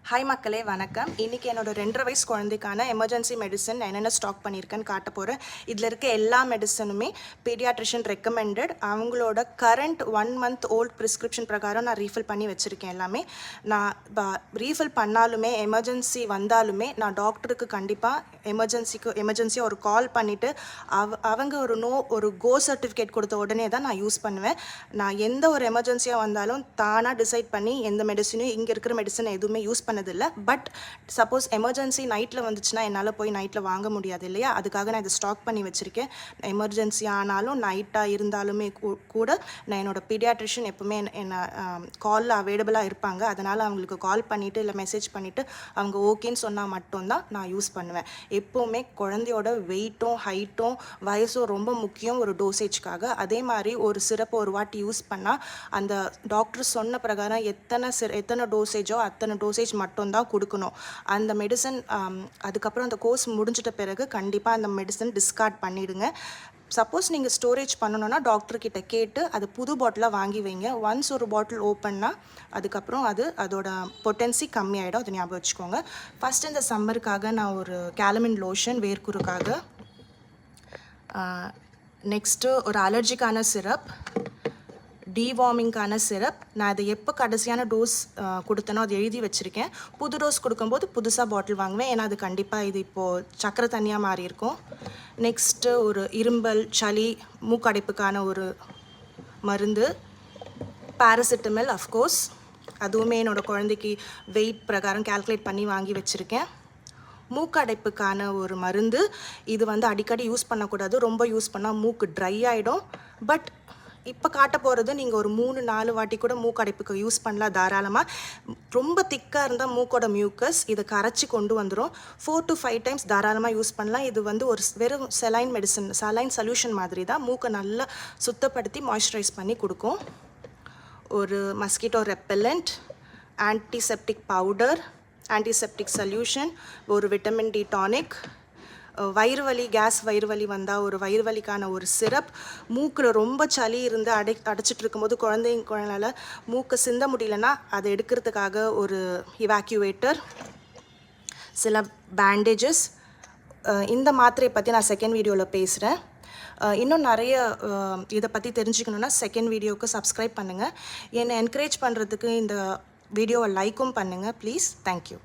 Hi மக்களே வணக்கம். இன்றைக்கி என்னோட 2.5 வயசு குழந்தைக்கான எமர்ஜென்சி மெடிசன் என்னென்ன ஸ்டாக் பண்ணியிருக்கேன்னு காட்ட போகிறேன். இதில் இருக்க எல்லா மெடிசனுமே பீடியாட்ரிஷியன் ரெக்கமெண்டட். அவங்களோட கரண்ட் 1 மந்த் ஓல்ட் ப்ரிஸ்கிரிப்ஷன் பிரகாரம் நான் ரீஃபில் பண்ணி வச்சுருக்கேன். எல்லாமே நான் ரீஃபில் பண்ணாலுமே எமர்ஜென்சி வந்தாலுமே நான் டாக்டருக்கு கண்டிப்பாக எமர்ஜென்சியாக ஒரு கால் பண்ணிவிட்டு அவங்க ஒரு கோ சர்டிஃபிகேட் கொடுத்த உடனே தான் நான் யூஸ் பண்ணுவேன். நான் எந்த ஒரு எமர்ஜென்சியாக வந்தாலும் தானாக டிசைட் பண்ணி எந்த மெடிசனையும் இங்கே இருக்கிற மெடிசன் எதுவுமே யூஸ் பண்ணதில்லை. பட் சப்போஸ் எமர்ஜென்சி நைட்டில் வந்துச்சுன்னா என்னால் போய் நைட்டில் வாங்க முடியாது இல்லையா, அதுக்காக நான் இதை ஸ்டாக் பண்ணி வச்சுருக்கேன். எமர்ஜென்சி ஆனாலும் நைட்டாக இருந்தாலுமே கூட நான் என்னோடய பீடியாட்ரிஷியன் எப்போவுமே என்னை காலில் அவைலபிளாக இருப்பாங்க. அதனால் அவங்களுக்கு கால் பண்ணிவிட்டு இல்லை மெசேஜ் பண்ணிவிட்டு அவங்க ஓகேன்னு சொன்னால் மட்டும்தான் நான் யூஸ் பண்ணுவேன். எப்போவுமே குழந்தையோட வெயிட்டும் ஹைட்டும் வயசும் ரொம்ப முக்கியம் ஒரு டோசேஜ்க்காக. அதே மாதிரி ஒரு சிரப்பை ஒரு வாட்டி யூஸ் பண்ணால் அந்த டாக்டர் சொன்ன பிரகாரம் எத்தனை டோசேஜோ அத்தனை டோசேஜ் மட்டும்தான் கொடுக்கணும். அந்த மெடிசன் அதுக்கப்புறம் அந்த கோர்ஸ் முடிஞ்சிட்ட பிறகு கண்டிப்பாக அந்த மெடிசன் டிஸ்கார்ட் பண்ணிவிடுங்க. சப்போஸ் நீங்கள் ஸ்டோரேஜ் பண்ணணுன்னா டாக்டர்கிட்ட கேட்டு அது புது பாட்டிலாக வாங்கி வைங்க. ஒன்ஸ் ஒரு பாட்டில் ஓப்பன்னா அதுக்கப்புறம் அதோட பொட்டன்சி கம்மியாயிடும். அதை ஞாபகம் வச்சுக்கோங்க. ஃபஸ்ட் இந்த சம்மருக்காக நான் ஒரு கேலமின் லோஷன் வேர்க்குருக்காக, நெக்ஸ்ட்டு ஒரு அலர்ஜிக்கான சிரப், டிவார்மிங்கான சிரப். நான் அதை எப்போ கடைசியான டோஸ் கொடுத்தனோ அது எழுதி வச்சுருக்கேன். புது டோஸ் கொடுக்கும்போது புதுசாக பாட்டில் வாங்குவேன். ஏன்னா அது கண்டிப்பாக இது இப்போது சக்கரை தண்ணியாக மாறி இருக்கும். நெக்ஸ்ட்டு ஒரு இரும்பல் சளி மூக்கடைப்புக்கான ஒரு மருந்து, பேராசிட்டமல் அஃப்கோர்ஸ், அதுவுமே என்னோடய குழந்தைக்கு வெயிட் பிரகாரம் கால்குலேட் பண்ணி வாங்கி வச்சுருக்கேன். மூக்கடைப்புக்கான ஒரு மருந்து, இது அடிக்கடி யூஸ் பண்ணக்கூடாது. ரொம்ப யூஸ் பண்ணால் மூக்கு ட்ரை ஆகிடும். பட் இப்போ காட்ட போகிறது நீங்கள் ஒரு 3-4 வாட்டி கூட மூக்கடைப்புக்கு யூஸ் பண்ணலாம் தாராளமாக. ரொம்ப திக்காக இருந்தால் மூக்கோட மியூக்கஸ் இதை கரைச்சி கொண்டு வந்துடும். 4 to 5 டைம்ஸ் தாராளமாக யூஸ் பண்ணலாம். இது ஒரு வெறும் சலைன் சொல்யூஷன் மாதிரி தான். மூக்கை நல்லா சுத்தப்படுத்தி மாய்ஸ்சரைஸ் பண்ணி கொடுக்கும். ஒரு mosquito repellent, antiseptic powder, antiseptic solution, ஒரு விட்டமின் டி டானிக், வயிறு வலி வயிறு வலி வந்தால் ஒரு வயிறு வலிக்கான ஒரு சிரப், மூக்கில் ரொம்ப சளி இருந்து அடைச்சிட்டு இருக்கும்போது குழந்தைங்களால் மூக்கை சிந்த முடியலன்னா அதை எடுக்கிறதுக்காக ஒரு இவாக்யூவேட்டர், சில பேண்டேஜஸ். இந்த மாத்திரையை பற்றி நான் செகண்ட் வீடியோவில் பேசுகிறேன். இன்னும் நிறைய இதை பற்றி தெரிஞ்சுக்கணுன்னா செகண்ட் வீடியோவுக்கு சப்ஸ்கிரைப் பண்ணுங்கள். என்னை என்கரேஜ் பண்ணுறதுக்கு இந்த வீடியோவை லைக்கும் பண்ணுங்கள் ப்ளீஸ். தேங்க்யூ.